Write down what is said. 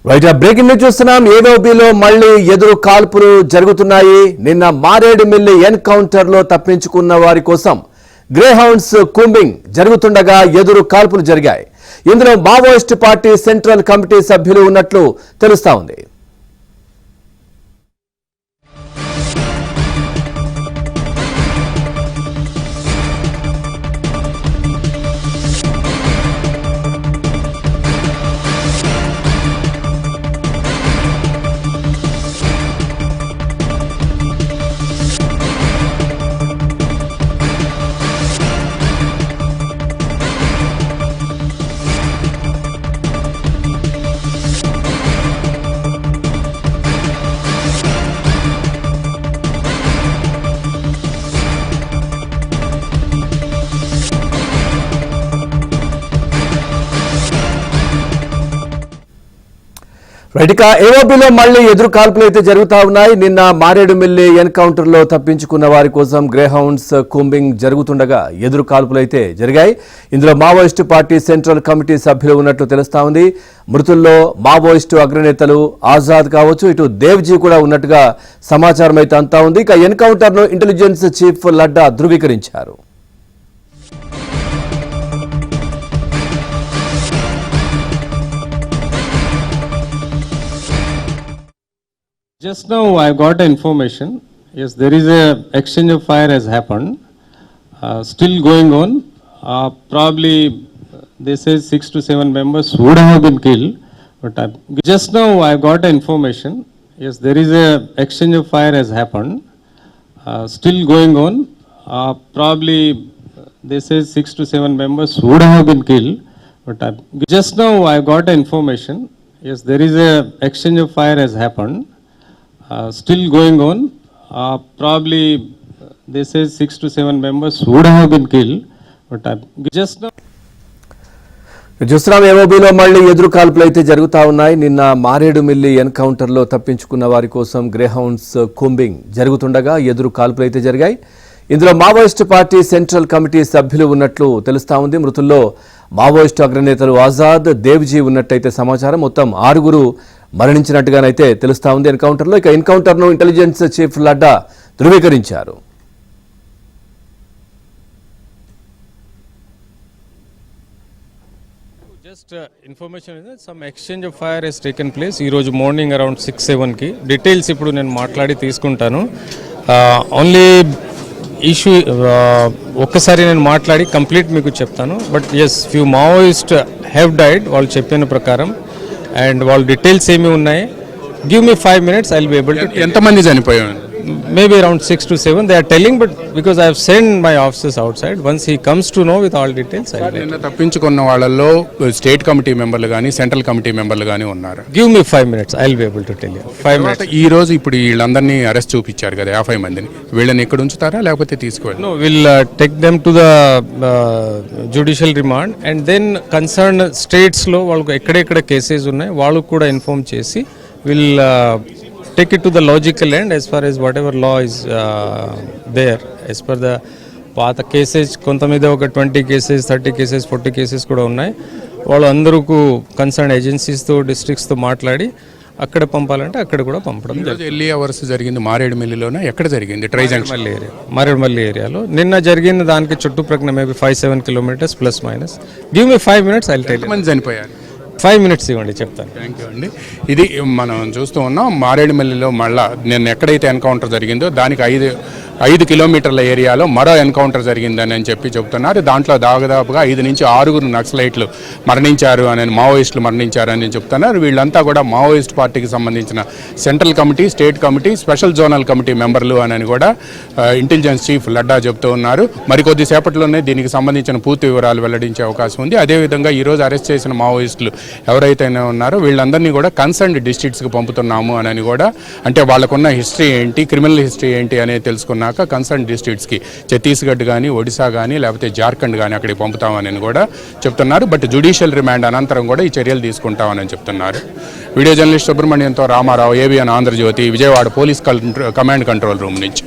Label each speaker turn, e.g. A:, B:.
A: Right, breaking news చూస్తున్నాం. ఏవోబీలో మళ్లీ ఎదురు కాల్పులు జరుగుతున్నాయి. నిన్న మారేడుమిల్లి ఎన్కౌంటర్ లో తప్పించుకున్న వారి కోసం గ్రే హౌండ్స్ కూంబింగ్ జరుగుతుండగా ఎదురు కాల్పులు జరిగాయి. ఇందులో మావోయిస్ట్ పార్టీ సెంట్రల్ కమిటీ సభ్యులు ఉన్నట్లు తెలుస్తా ఉంది. రైట్, ఏవోబీలో మళ్లీ ఎదురు కాల్పులు అయితే జరుగుతా ఉన్నాయి. నిన్న మారేడుమిల్లి ఎన్కౌంటర్ లో తప్పించుకున్న వారి కోసం గ్రే హౌండ్స్ కూంబింగ్ జరుగుతుండగా ఎదురు కాల్పులు అయితే జరిగాయి. ఇందులో మావోయిస్టు పార్టీ సెంట్రల్ కమిటీ సభ్యులు ఉన్నట్లు తెలుస్తా ఉంది. మృతుల్లో మావోయిస్టు అగ్రనేతలు ఆజాద్ కావచ్చు, ఇటు దేవ్జీ కూడా ఉన్నట్టుగా సమాచారం అయితే అంతా ఉంది. ఇక ఎన్కౌంటర్ ను ఇంటెలిజెన్స్ చీఫ్ లడ్డా ధృవీకరించారు.
B: Just now I got information. Yes, there is a exchange of fire has happened. Still going on. Probably they say 6 to 7 members would have been killed. But just now I got information. Yes, there is a exchange of fire has happened. Still going on. Probably they say 6 to 7 members would have been killed. But just now I got information. Yes, there is a exchange of fire has happened. Still going on. Probably they say 6 to 7 members would have been killed. But just now.
A: చూస్తున్నాం, ఏవోబీలో మళ్లీ ఎదురు కాల్పులు అయితే జరుగుతా ఉన్నాయి. నిన్న Maredumilli encounter లో తప్పించుకున్న వారి కోసం గ్రే హౌండ్స్ కూంబింగ్ జరుగుతుండగా ఎదురు కాల్పులు అయితే జరిగాయి. ఇందులో మావోయిస్టు పార్టీ సెంట్రల్ కమిటీ సభ్యులు ఉన్నట్లు తెలుస్తా ఉంది. మృతుల్లో మావోయిస్టు అగ్రనేతలు ఆజాద్, దేవ్జీ ఉన్నట్టయితే సమాచారం. మొత్తం 6 మరణించినట్టుగానైతే తెలుస్తా ఉంది ఎన్కౌంటర్లో. ఇక ఎన్కౌంటర్ను ఇంటెలిజెన్స్ చీఫ్ లడ్డా ధృవీకరించారు.
B: Just information is that some exchange of fire has taken place. ఈ రోజు మార్నింగ్ అరౌండ్ 6-7 కి. డీటెయిల్స్ ఇప్పుడు నేను మాట్లాడి తీసుకుంటాను. ఓన్లీ ఇష్యూ ఒక్కసారి నేను మాట్లాడి కంప్లీట్ మీకు చెప్తాను. But yes, few Maoist have died వాళ్ళు చెప్పిన ప్రకారం. అండ్ వాళ్ళ డీటెయిల్స్ ఏమి ఉన్నాయి, give me 5 minutes, I will be able to.
C: ఎంతమంది చనిపోయారు?
B: Maybe around 6 to 7 they are telling, but because I have sent my officers outside, once he comes to know with all details I will.
C: నిన్న తప్పించుకున్న వాళ్ళలో state committee మెంబర్లు కానీ central committee మెంబర్లు కానీ ఉన్నారు.
B: Give me 5 minutes, I will be able to tell you. 5 minutes.
C: ఈ రోజు ఇప్పుడు వీళ్ళందరినీ అరెస్ట్ చూపించారు కదా, 50 మందిని. వీళ్ళని ఎక్కడ ఉంచుతారా లేకపోతే తీసుకువెళ్ళి?
B: No, we'll take them to the judicial remand, and then concerned states లో వాళ్ళకు ఎక్కడెక్కడ కేసెస్ ఉన్నాయి వాళ్ళకు కూడా ఇన్ఫార్మ్ చేసి will take it to the logical end as far as whatever law is there as per the పాత cases. కొంత మీద ఒక 20 cases, 30 cases, 40 cases కూడా ఉన్నాయి. వాళ్ళు అందరూ కన్సర్న్ ఏజెన్సీస్తో, డిస్ట్రిక్ట్స్తో మాట్లాడి అక్కడ పంపాలంటే అక్కడ కూడా పంపడం.
C: ఎర్లీ అవర్స్ జరిగింది మారేడుమిల్లిలోనే. ఎక్కడ జరిగింది? ట్రై జంక్షన్
B: ఏరియా, మారేడుమల్లి ఏరియాలో నిన్న జరిగింది. దానికి చుట్టుప్రక్కన maybe 5-7 kilometers plus minus. Give me 5 minutes, I will tell you.
C: మంది చనిపోయారు?
B: 5 minutes ఇవ్వండి, చెప్తాను.
C: థ్యాంక్ యూ అండి. ఇది మనం చూస్తూ ఉన్నాం మారేడుమిల్లిలో. మళ్ళా నిన్న ఎక్కడైతే ఎన్కౌంటర్ జరిగిందో దానికి 5 కిలోమీటర్ల ఏరియాలో మరో ఎన్కౌంటర్ జరిగిందని చెప్పి చెబుతున్నారు. దాంట్లో దాదాపుగా 5 నుంచి 6 నక్సలైట్లు మరణించారు అని, మావోయిస్టులు మరణించారని చెప్తున్నారు. వీళ్ళంతా కూడా మావోయిస్ట్ పార్టీకి సంబంధించిన central committee, state committee, special zonal committee మెంబర్లు అని కూడా ఇంటెలిజెన్స్ చీఫ్ లడ్డా చెబుతూ ఉన్నారు. మరికొద్ది సేపట్లోనే దీనికి సంబంధించిన పూర్తి వివరాలు వెల్లడించే అవకాశం ఉంది. అదేవిధంగా ఈరోజు అరెస్ట్ చేసిన మావోయిస్టులు ఎవరైతే ఉన్నారో వీళ్ళందరినీ కూడా కన్సర్న్డ్ డిస్ట్రిక్ట్స్కి పంపుతున్నాము అని కూడా, అంటే వాళ్ళకున్న హిస్టరీ ఏంటి, క్రిమినల్ హిస్టరీ ఏంటి అనేది తెలుసుకున్నాక కన్సర్న్ డిస్ట్రిక్ట్స్కి ఛత్తీస్గఢ్ కానీ, ఒడిశా కానీ, లేకపోతే జార్ఖండ్ కానీ అక్కడికి పంపుతామని కూడా చెప్తున్నారు. బట్ జ్యుడిషియల్ రిమాండ్ అనంతరం కూడా ఈ చర్యలు తీసుకుంటామని చెప్తున్నారు. వీడియో జర్నలిస్ట్ సుబ్రహ్మణ్యంతో Ramarao, ABN Andhrajyothi, Vijayawada police command control room నుంచి.